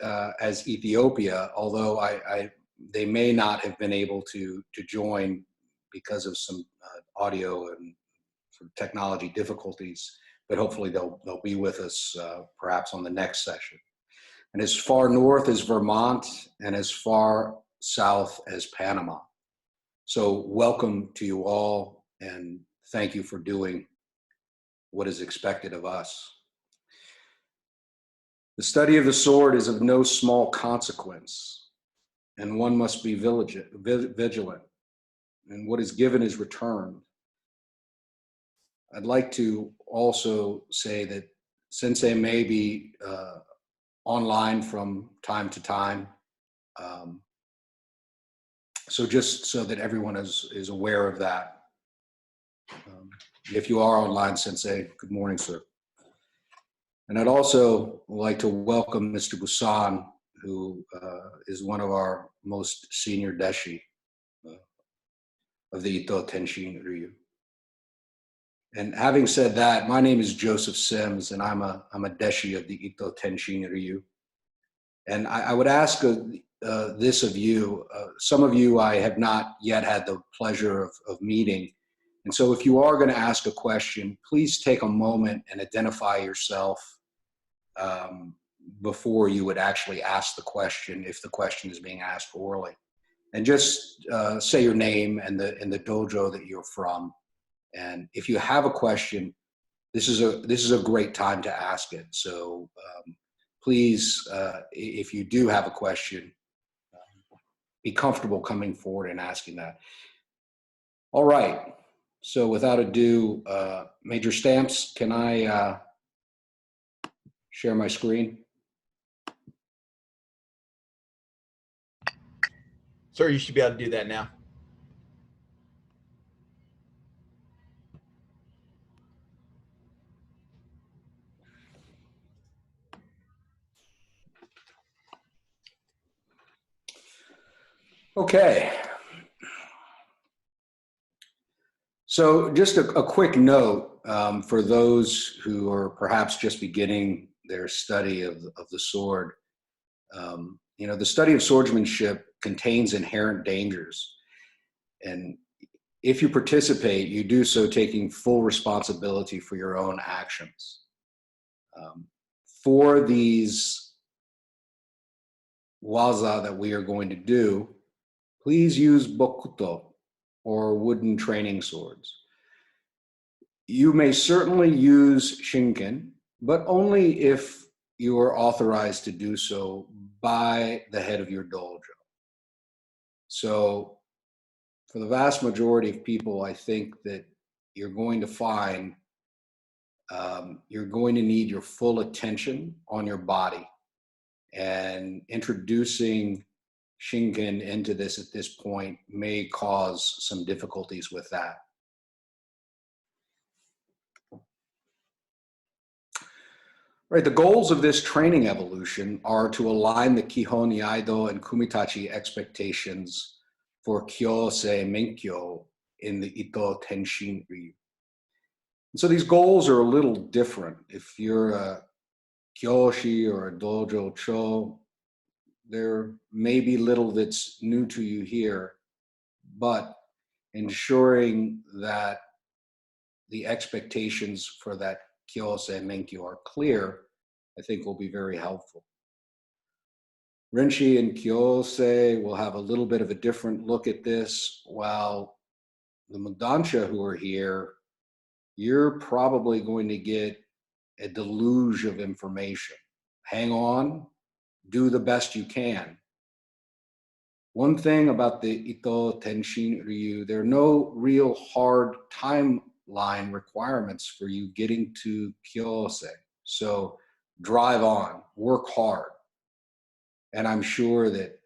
as Ethiopia, although they may not have been able to join because of some audio and sort of technology difficulties, but hopefully they'll be with us perhaps on the next session. And as far north as Vermont and as far south as Panama. So welcome to you all, and thank you for doing what is expected of us. The study of the sword is of no small consequence, and one must be vigilant, and what is given is returned. I'd like to also say that Sensei may be online from time to time, so just so that everyone is aware of that. If you are online, Sensei, good morning, sir. And I'd also like to welcome Mr. Busan, who is one of our most senior deshi of the Ito Tenshin-ryū. And having said that, my name is Joseph Sims, and I'm a deshi of the Ito Tenshin-ryū. And I would ask this of you. Some of you I have not yet had the pleasure of meeting. And so if you are going to ask a question, please take a moment and identify yourself before you would actually ask the question, if the question is being asked orally. And just say your name and the dojo that you're from. And if you have a question, this is a great time to ask it. So please, if you do have a question, be comfortable coming forward and asking that. All right. So without ado, Major Stamps, can I share my screen? Sir, you should be able to do that now. Okay. So just a quick note for those who are perhaps just beginning their study of the sword. You know, the study of swordsmanship contains inherent dangers. And if you participate, you do so taking full responsibility for your own actions. For these waza that we are going to do, please use bokuto, or wooden training swords. You may certainly use shinken, but only if you are authorized to do so by the head of your dojo. So for the vast majority of people, I think that you're going to find you're going to need your full attention on your body, and introducing shinken into this at this point may cause some difficulties with that. Right, the goals of this training evolution are to align the Kihon, Iaido, and Kumitachi expectations for Kyosei Menkyo in the Ito Tenshin-ryū. And so these goals are a little different. If you're a Kyoshi or a Dojo Cho, there may be little that's new to you here, but ensuring that the expectations for that Kyosei Menkyo are clear, I think will be very helpful. Renshi and Kyosei will have a little bit of a different look at this, while the Mudansha who are here, you're probably going to get a deluge of information. Hang on, do the best you can. One thing about the Ito Tenshin-ryū, there are no real hard timeline requirements for you getting to Kyosei. So drive on, work hard. And I'm sure that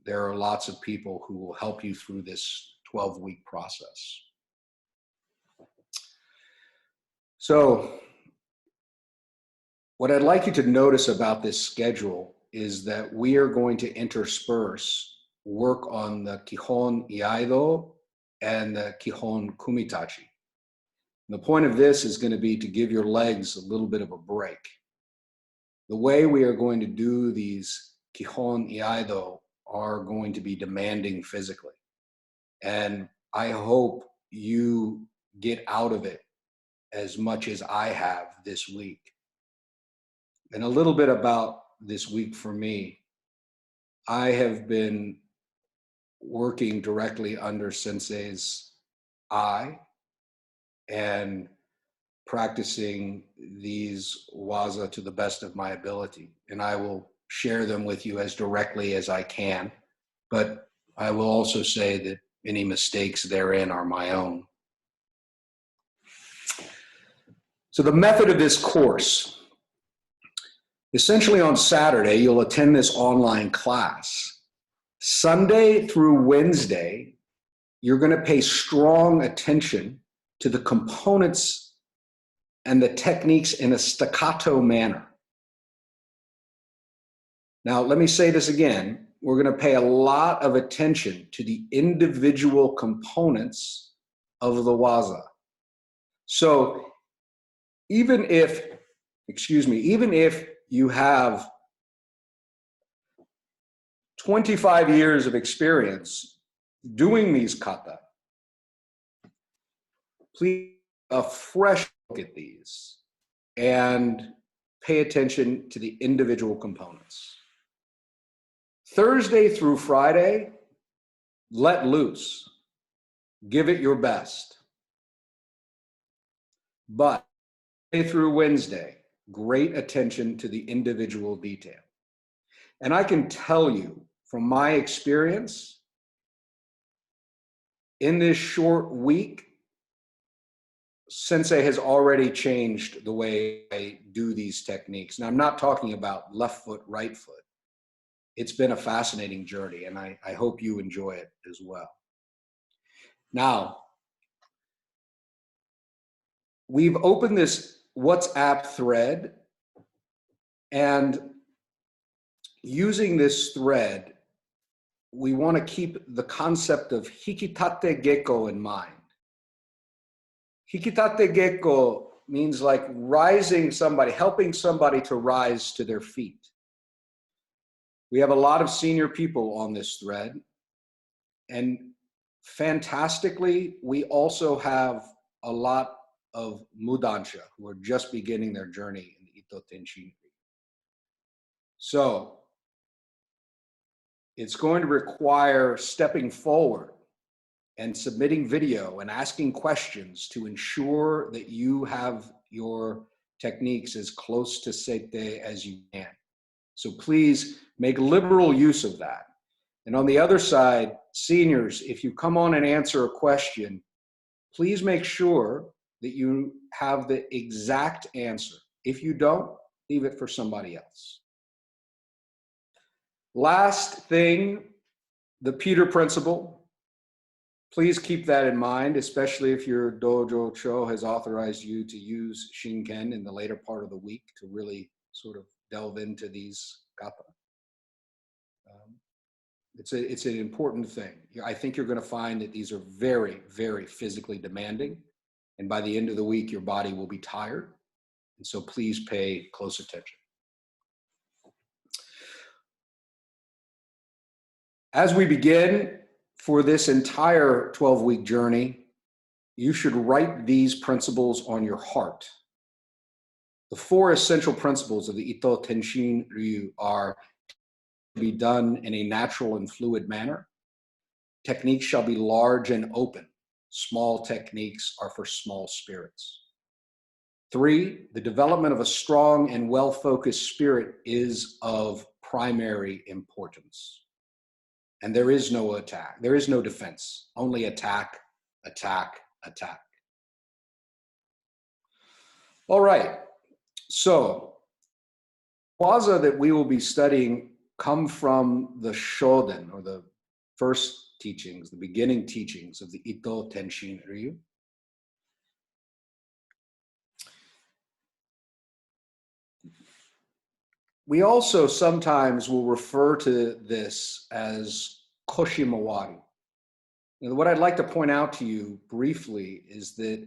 there are lots of people who will help you through this 12-week process. So what I'd like you to notice about this schedule is that we are going to intersperse work on the Kihon Iaido and the Kihon Kumitachi. And the point of this is going to be to give your legs a little bit of a break. The way we are going to do these Kihon Iaido are going to be demanding physically. And I hope you get out of it as much as I have this week. And a little bit about this week for me. I have been working directly under Sensei's eye and practicing these waza to the best of my ability. And I will share them with you as directly as I can. But I will also say that any mistakes therein are my own. So the method of this course, essentially on Saturday, you'll attend this online class. Sunday through Wednesday, you're going to pay strong attention to the components and the techniques in a staccato manner. Now, let me say this again. We're going to pay a lot of attention to the individual components of the waza. So even if you have 25 years of experience doing these kata, please a fresh look at these and pay attention to the individual components. Thursday through Friday, let loose. Give it your best. But Monday through Wednesday, great attention to the individual detail. And I can tell you from my experience, in this short week, Sensei has already changed the way I do these techniques. Now, I'm not talking about left foot, right foot. It's been a fascinating journey, and I hope you enjoy it as well. Now, we've opened this WhatsApp thread, and using this thread, we want to keep the concept of hikitate gecko in mind. Hikitate gecko means like rising somebody, helping somebody to rise to their feet. We have a lot of senior people on this thread, and fantastically, we also have a lot of mudansha who are just beginning their journey in Ito Tenshin-ryū. So it's going to require stepping forward and submitting video and asking questions to ensure that you have your techniques as close to Sete as you can. So please make liberal use of that. And on the other side, seniors, if you come on and answer a question, please make sure that you have the exact answer. If you don't, leave it for somebody else. Last thing, the Peter principle. Please keep that in mind, especially if your dojo cho has authorized you to use Shinken in the later part of the week to really sort of delve into these kata. It's an important thing. I think you're going to find that these are very, very physically demanding. And by the end of the week, your body will be tired. And so please pay close attention. As we begin for this entire 12-week journey, you should write these principles on your heart. The 4 essential principles of the Ito Tenshin-ryū are to be done in a natural and fluid manner. Techniques shall be large and open. Small techniques are for small spirits. 3, the development of a strong and well-focused spirit is of primary importance. And there is no attack. There is no defense. Only attack, attack, attack. All right. So, waza that we will be studying come from the Shoden, or the first teachings, the beginning teachings of the Ito Tenshin-ryū. We also sometimes will refer to this as koshimawari. And what I'd like to point out to you briefly is that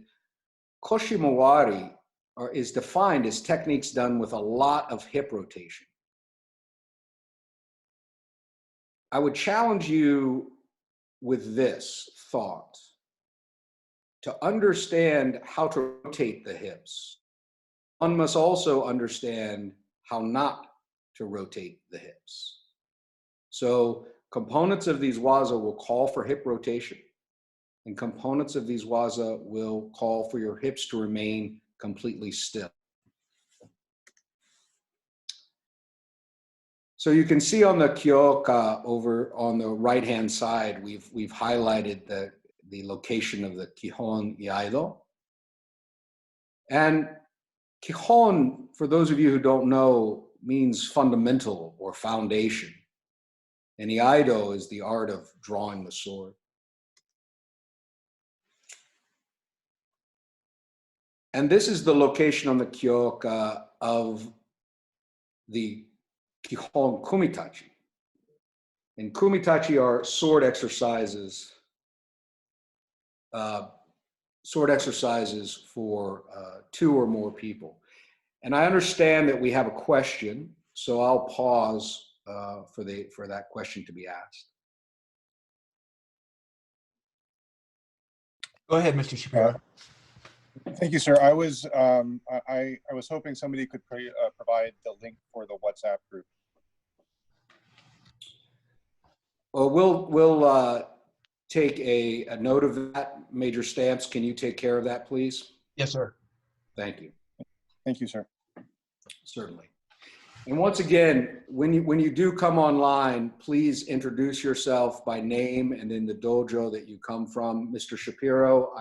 koshimawari is defined as techniques done with a lot of hip rotation. I would challenge you with this thought. To understand how to rotate the hips, one must also understand how not to rotate the hips. So components of these waza will call for hip rotation, and components of these waza will call for your hips to remain completely still. So you can see on the kyoka over on the right-hand side, we've highlighted the location of the Kihon Iaido. And Kihon, for those of you who don't know, means fundamental or foundation. And Iaido is the art of drawing the sword. And this is the location on the kyoka of the Kihon Kumitachi. And kumitachi are sword exercises for 2 or more people. And I understand that we have a question, so I'll pause for that question to be asked. Go ahead, Mr. Shapiro. Thank you, sir. I was hoping somebody could provide the link for the WhatsApp group. Well, we'll take a note of that. Major Stamps, can you take care of that, please? Yes, sir. Thank you. Thank you, sir. Certainly. And once again, when you do come online, please introduce yourself by name and in the dojo that you come from. Mr. Shapiro,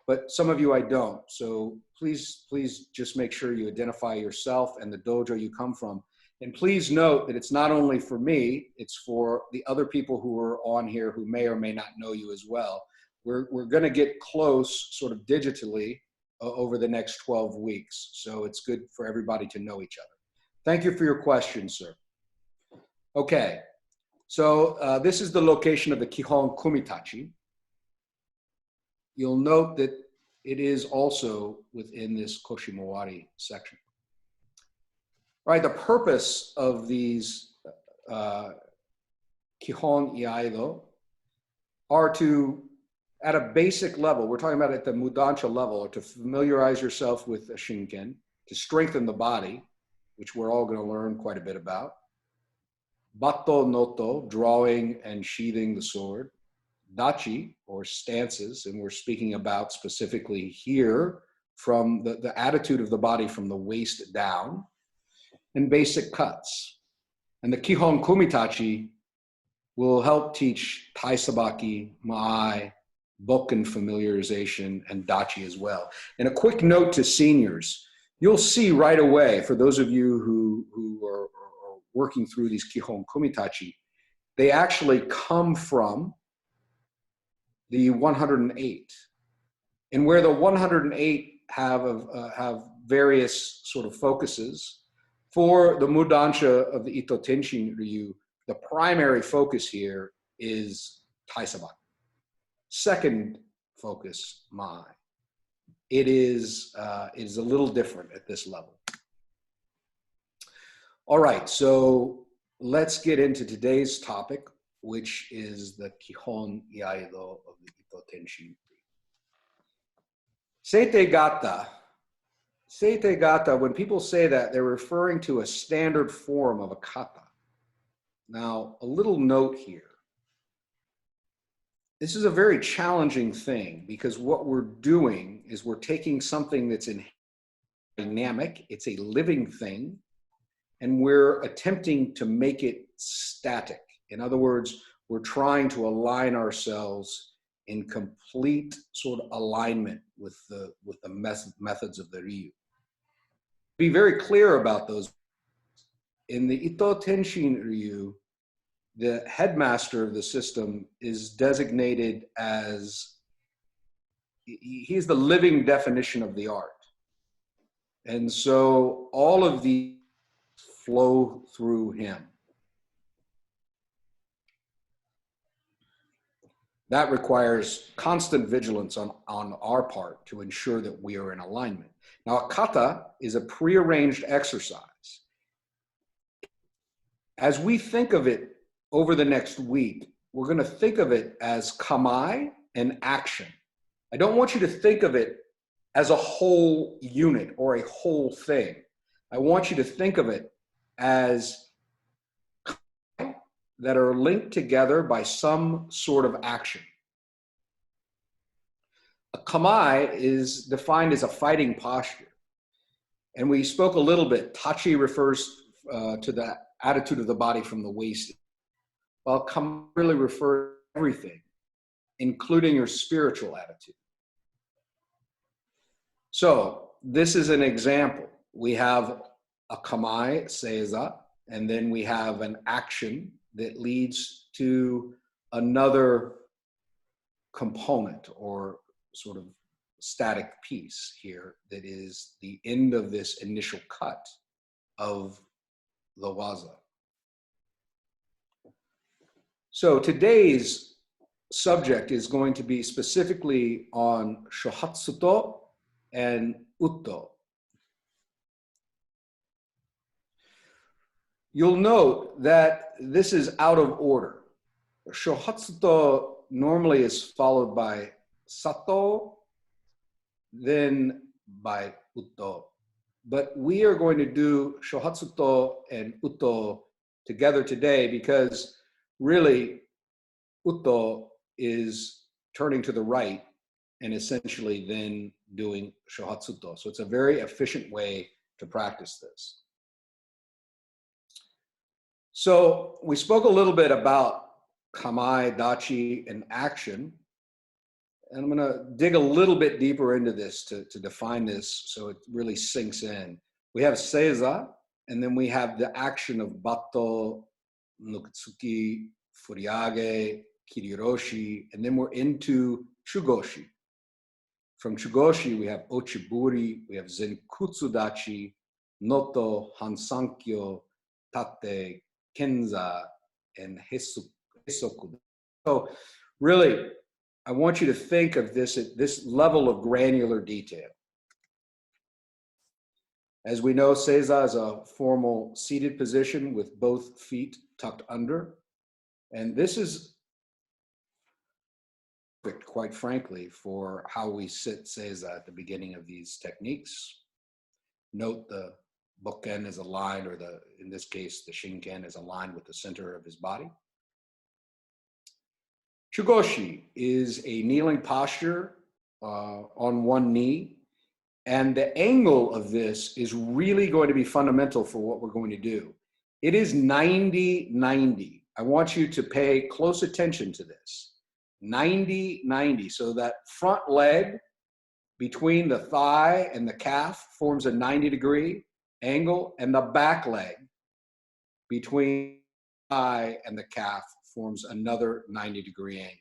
but some of you I don't. So please just make sure you identify yourself and the dojo you come from. And please note that it's not only for me, it's for the other people who are on here who may or may not know you as well. We're going to get close sort of digitally over the next 12 weeks. So it's good for everybody to know each other. Thank you for your question, sir. Okay, so this is the location of the Kihon Kumitachi. You'll note that it is also within this Koshimawari section. All right, the purpose of these Kihon Iaido are to, at a basic level, we're talking about at the Mudansha level, or to familiarize yourself with a Shinken, to strengthen the body, which we're all going to learn quite a bit about. Batto noto, drawing and sheathing the sword. Dachi, or stances, and we're speaking about specifically here from the attitude of the body from the waist down, and basic cuts. And the Kihon Kumitachi will help teach Tai Sabaki, Ma'ai, Bokken familiarization, and Dachi as well. And a quick note to seniors, you'll see right away, for those of you who are working through these Kihon Kumitachi, they actually come from the 108. And where the 108 have various sort of focuses, for the Mudansha of the Ito Tenshin-ryū, the primary focus here is Tai Sabaki. Second focus, Ma'ai. It is a little different at this level. All right, so let's get into today's topic, which is the Kihon Iaido of the Ito Tenshin-ryū. Seite gata. Seite gata, when people say that, they're referring to a standard form of a kata. Now, a little note here. This is a very challenging thing because what we're doing is we're taking something that's dynamic, it's a living thing, and we're attempting to make it static. In other words, we're trying to align ourselves in complete sort of alignment with the methods of the Ryu. Be very clear about those. In the Ito Tenshin-ryū, the headmaster of the system is designated as, he's the living definition of the art. And so all of these flow through him. That requires constant vigilance on our part to ensure that we are in alignment. Now, a kata is a prearranged exercise. As we think of it over the next week, we're going to think of it as kamae and action. I don't want you to think of it as a whole unit or a whole thing. I want you to think of it as that are linked together by some sort of action. A kamae is defined as a fighting posture. And we spoke a little bit, tachi refers to the attitude of the body from the waist, while kamae really refers to everything, including your spiritual attitude. So this is an example. We have a kamae, seiza, and then we have an action that leads to another component or sort of static piece here that is the end of this initial cut of the waza. So today's subject is going to be specifically on shohatsuto and utto. You'll note that this is out of order. Shohatsuto normally is followed by sato, then by utto. But we are going to do shohatsuto and utto together today because really utto is turning to the right and essentially then doing shohatsuto. So it's a very efficient way to practice this. So we spoke a little bit about kamae, dachi, and action. And I'm going to dig a little bit deeper into this to define this so it really sinks in. We have seiza, and then we have the action of batto, nukitsuki, furiage, kiriroshi, and then we're into chugoshi. From chugoshi, we have ochiburi, we have zenkutsu dachi, noto, hansankyo, tate, kenza, and hesoku. So really, I want you to think of this at this level of granular detail. As we know, seiza is a formal seated position with both feet tucked under. And this is perfect, quite frankly, for how we sit seiza at the beginning of these techniques. Note the bokken is aligned, or in this case, the shinken is aligned with the center of his body. Chugoshi is a kneeling posture on one knee. And the angle of this is really going to be fundamental for what we're going to do. It is 90-90. I want you to pay close attention to this. 90-90. So that front leg between the thigh and the calf forms a 90-degree angle, and the back leg between the thigh and the calf forms another 90-degree angle.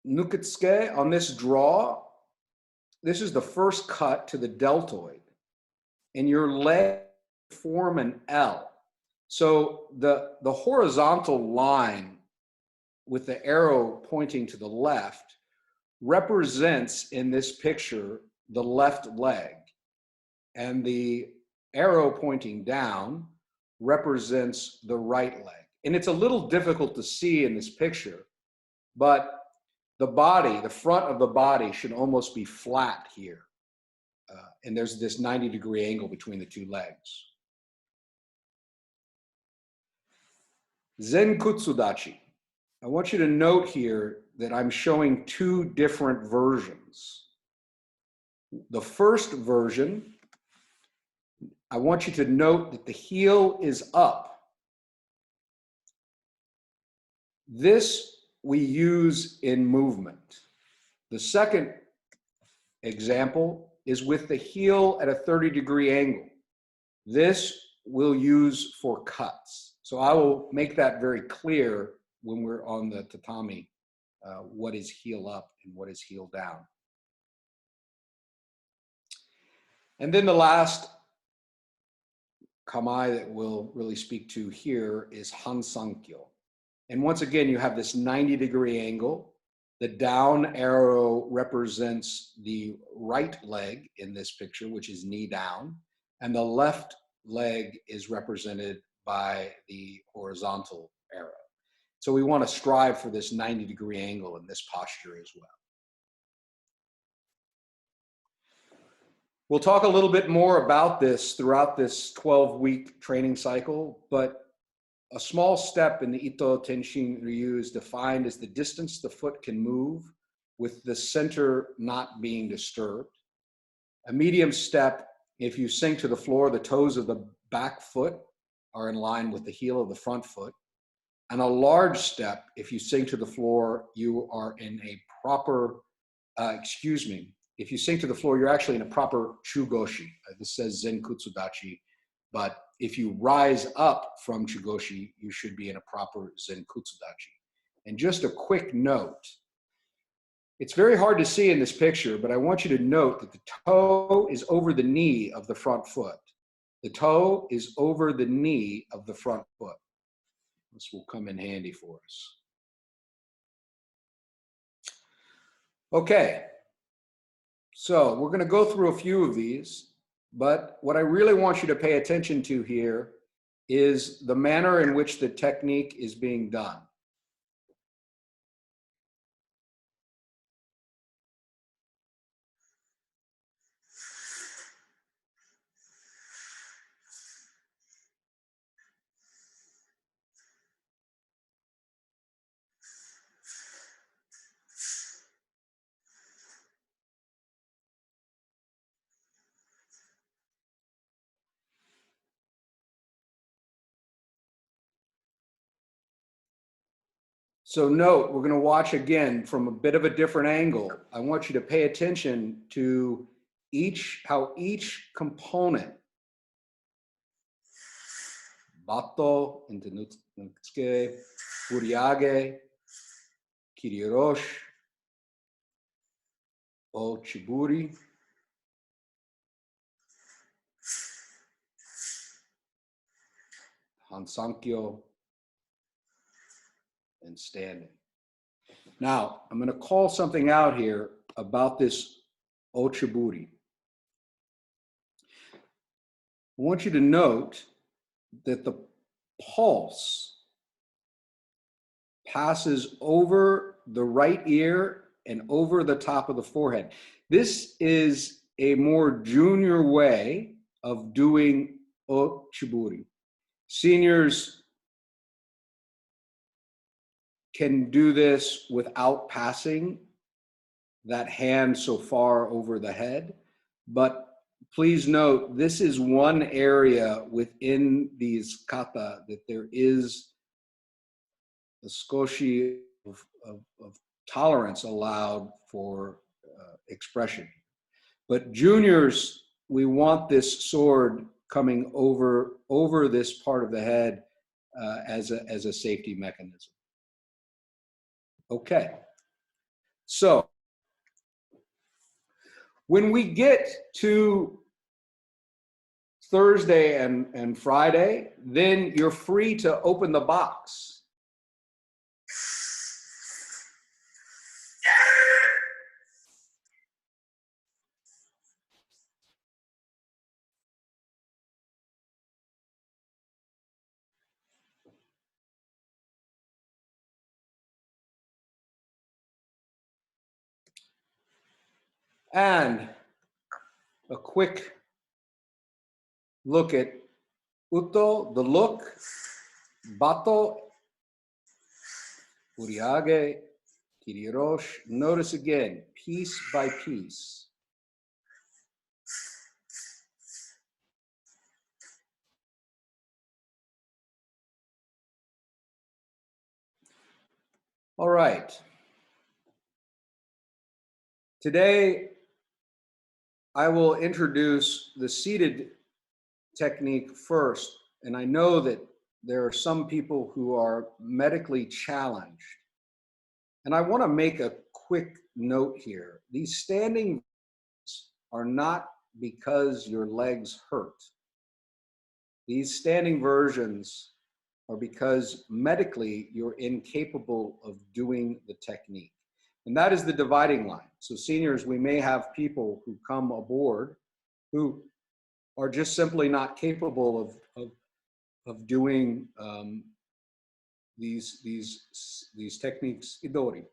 Nukitsuke, on this draw, this is the first cut to the deltoid, and your leg form an L. So the horizontal line with the arrow pointing to the left represents in this picture the left leg, and the arrow pointing down represents the right leg. And it's a little difficult to see in this picture, but the body, the front of the body should almost be flat here. And there's this 90-degree angle between the two legs. Zenkutsu dachi. I want you to note here that I'm showing two different versions. The first version, I want you to note that the heel is up. This we use in movement. The second example is with the heel at a 30-degree angle. This we'll use for cuts. So I will make that very clear when we're on the tatami, what is heel up and what is heel down. And then the last kamae that we'll really speak to here is hansankyo. And once again, you have this 90-degree angle. The down arrow represents the right leg in this picture, which is knee down, and the left leg is represented by the horizontal arrow. So we want to strive for this 90-degree angle in this posture as well. We'll talk a little bit more about this throughout this 12-week training cycle, but a small step in the Ito Tenshin-ryū is defined as the distance the foot can move with the center not being disturbed. A medium step, if you sink to the floor, the toes of the back foot are in line with the heel of the front foot. And a large step, if you sink to the floor, you are in a proper, if you sink to the floor, you're actually in a proper chugoshi. This says Zenkutsudachi, but if you rise up from chugoshi, you should be in a proper Zenkutsudachi. And just a quick note, it's very hard to see in this picture, but I want you to note that the toe is over the knee of the front foot. The toe is over the knee of the front foot. This will come in handy for us. Okay, so we're going to go through a few of these, but what I really want you to pay attention to here is the manner in which the technique is being done. So note, we're going to watch again from a bit of a different angle. I want you to pay attention to how each component, bato, into nutsuke, furiage, kiriroshi, ochiburi, hansankyo, and standing. Now, I'm going to call something out here about this ochiburi. I want you to note that the pulse passes over the right ear and over the top of the forehead. This is a more junior way of doing ochiburi. Seniors can do this without passing that hand so far over the head, but please note, this is one area within these kata that there is a skoshi of tolerance allowed for expression. But juniors, we want this sword coming over this part of the head as a safety mechanism. Okay, so when we get to Thursday and Friday, then you're free to open the box. And a quick look at Uto, the look, Bato, Uriage, Kiriroshi. Notice again, piece by piece. All right. Today, I will introduce the seated technique first, and I know that there are some people who are medically challenged. And I want to make a quick note here. These standing are not because your legs hurt. These standing versions are because medically you're incapable of doing the technique. And that is the dividing line. So seniors, we may have people who come aboard who are just simply not capable of doing these techniques idori.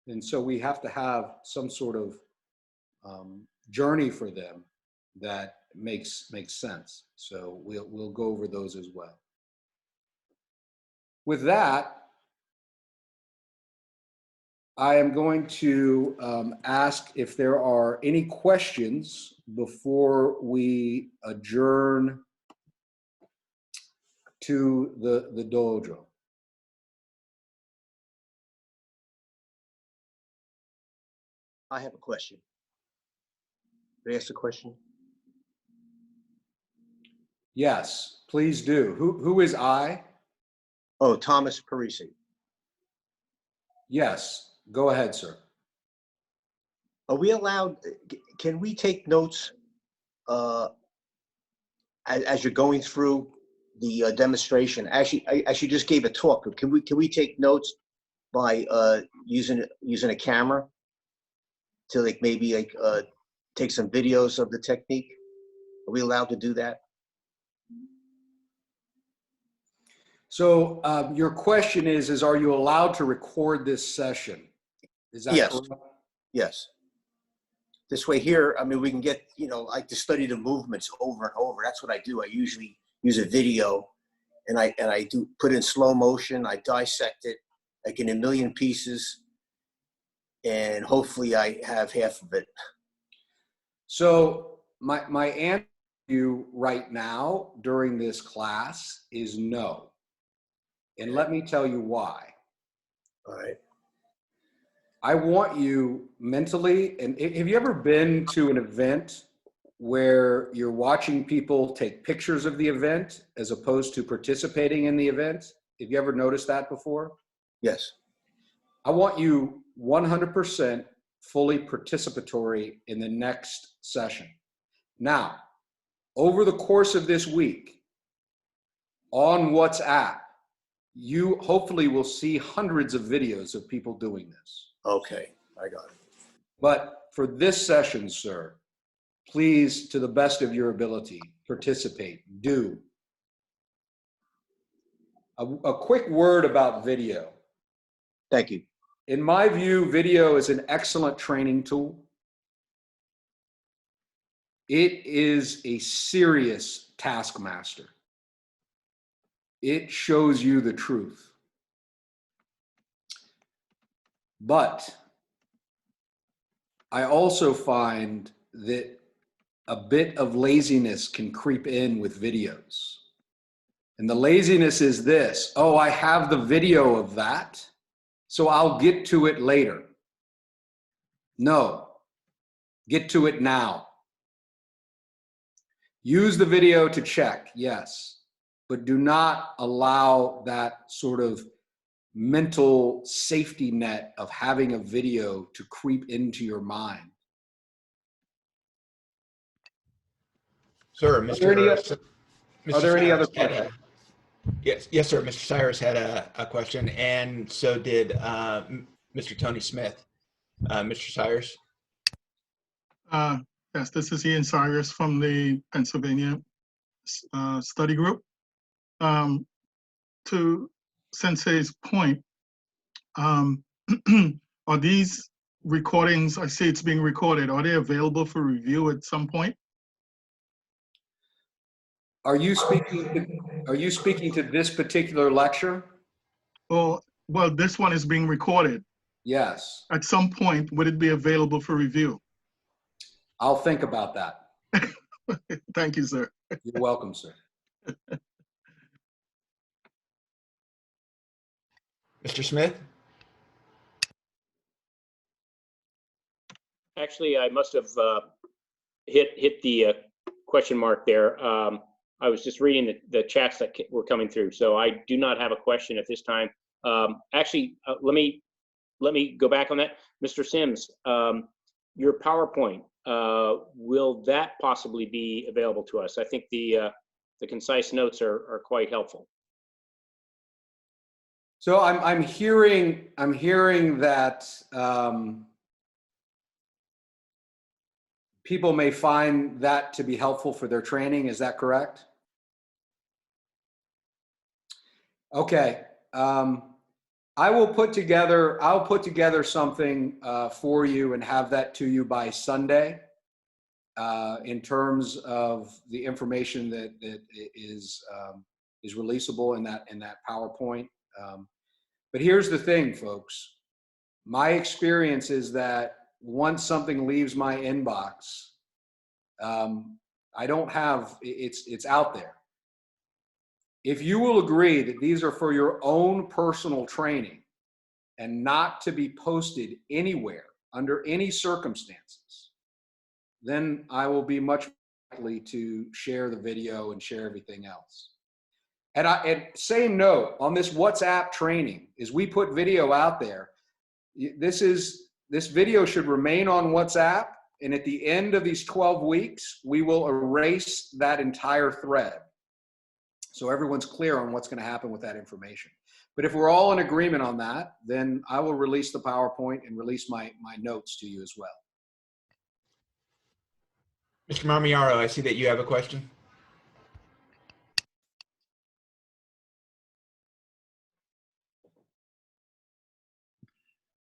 And so we have to have some sort of journey for them that makes sense. So we'll go over those as well. With that, I am going to ask if there are any questions before we adjourn to the dojo. I have a question. Can I ask a question? Yes, please do. Who is I? Oh, Thomas Parisi. Yes, go ahead, sir. Are we allowed, can we take notes as you're going through the demonstration? Actually, I actually just gave a talk. Can we take notes by using a camera to like maybe like take some videos of the technique? Are we allowed to do that? So your question is are you allowed to record this session? Is that Yes. correct? Yes. This way here, I mean, we can get, you know, I like to study the movements over and over. That's what I do. I usually use a video and I do put in slow motion. I dissect it like in a million pieces, and hopefully I have half of it. So my answer to you right now during this class is no. And let me tell you why. All right. I want you mentally, and have you ever been to an event where you're watching people take pictures of the event as opposed to participating in the event? Have you ever noticed that before? Yes. I want you 100% fully participatory in the next session. Now, over the course of this week, on WhatsApp, you hopefully will see hundreds of videos of people doing this. Okay, I got it. But for this session, sir, please, to the best of your ability, participate, do. A quick word about video. Thank you. In my view, video is an excellent training tool. It is a serious taskmaster. It shows you the truth. But I also find that a bit of laziness can creep in with videos. And the laziness is this: oh, I have the video of that, so I'll get to it later. No, get to it now. Use the video to check, yes, but do not allow that sort of mental safety net of having a video to creep into your mind. Sir, Are there any other Cyrus had questions? yes, sir. Mr. Cyrus had a question, and so did Mr. Tony Smith. Mr. Cyrus. Yes, this is Ian Cyrus from the Pennsylvania study group. To Sensei's point, are these recordings, I see it's being recorded, are they available for review at some point? Are you speaking to this particular lecture? Well, this one is being recorded. Yes. At some point, would it be available for review? I'll think about that. Thank you, sir. You're welcome, sir. Mr. Smith. Actually, I must have hit the question mark there. I was just reading the chats that were coming through, so I do not have a question at this time. Actually, let me go back on that. Mr. Sims, your PowerPoint, will that possibly be available to us? I think the the concise notes are quite helpful. So I'm hearing that people may find that to be helpful for their training. Is that correct? Okay. I'll put together something for you and have that to you by Sunday in terms of the information that is releasable in that PowerPoint. But here's the thing, folks. My experience is that once something leaves my inbox, I don't have, it's out there. If you will agree that these are for your own personal training and not to be posted anywhere under any circumstances, then I will be much likely to share the video and share everything else. And same note on this WhatsApp training, is we put video out there. This video should remain on WhatsApp, and at the end of these 12 weeks, we will erase that entire thread. So everyone's clear on what's going to happen with that information. But if we're all in agreement on that, then I will release the PowerPoint and release my notes to you as well. Mr. Marmiaro, I see that you have a question.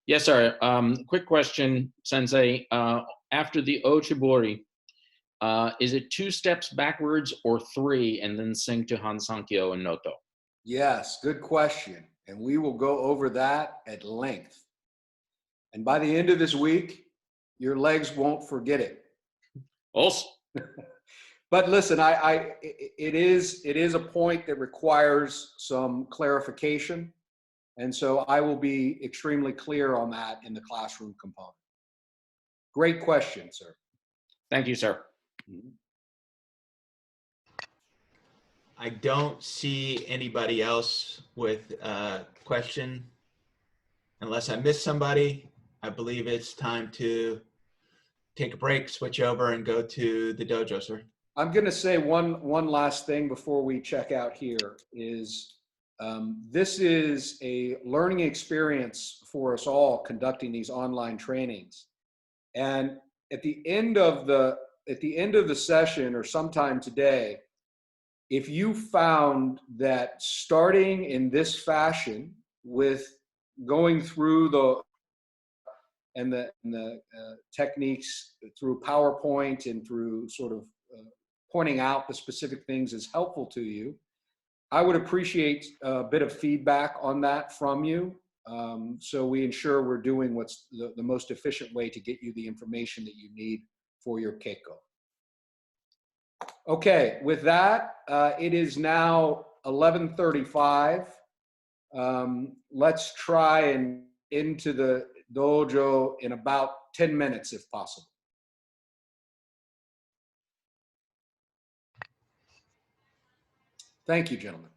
Yes, sir. Quick question, Sensei. After the Ojibori, is it 2 steps backwards or 3 and then sing to Hansankyo and Noto? Yes, good question. And we will go over that at length. And by the end of this week, your legs won't forget it. Also. But listen, it is a point that requires some clarification. And so I will be extremely clear on that in the classroom component. Great question, sir. Thank you, sir. I don't see anybody else with a question. Unless I missed somebody, I believe it's time to take a break, switch over, and go to the dojo, sir. I'm going to say one last thing before we check out here is this is a learning experience for us all conducting these online trainings. And at the end of the session or sometime today, if you found that starting in this fashion with going through the techniques through PowerPoint and through sort of pointing out the specific things is helpful to you, I would appreciate a bit of feedback on that from you, so we ensure we're doing what's the most efficient way to get you the information that you need for your keiko. Okay, with that, it is now 11:35. Let's try and into the dojo in about 10 minutes if possible. Thank you, gentlemen.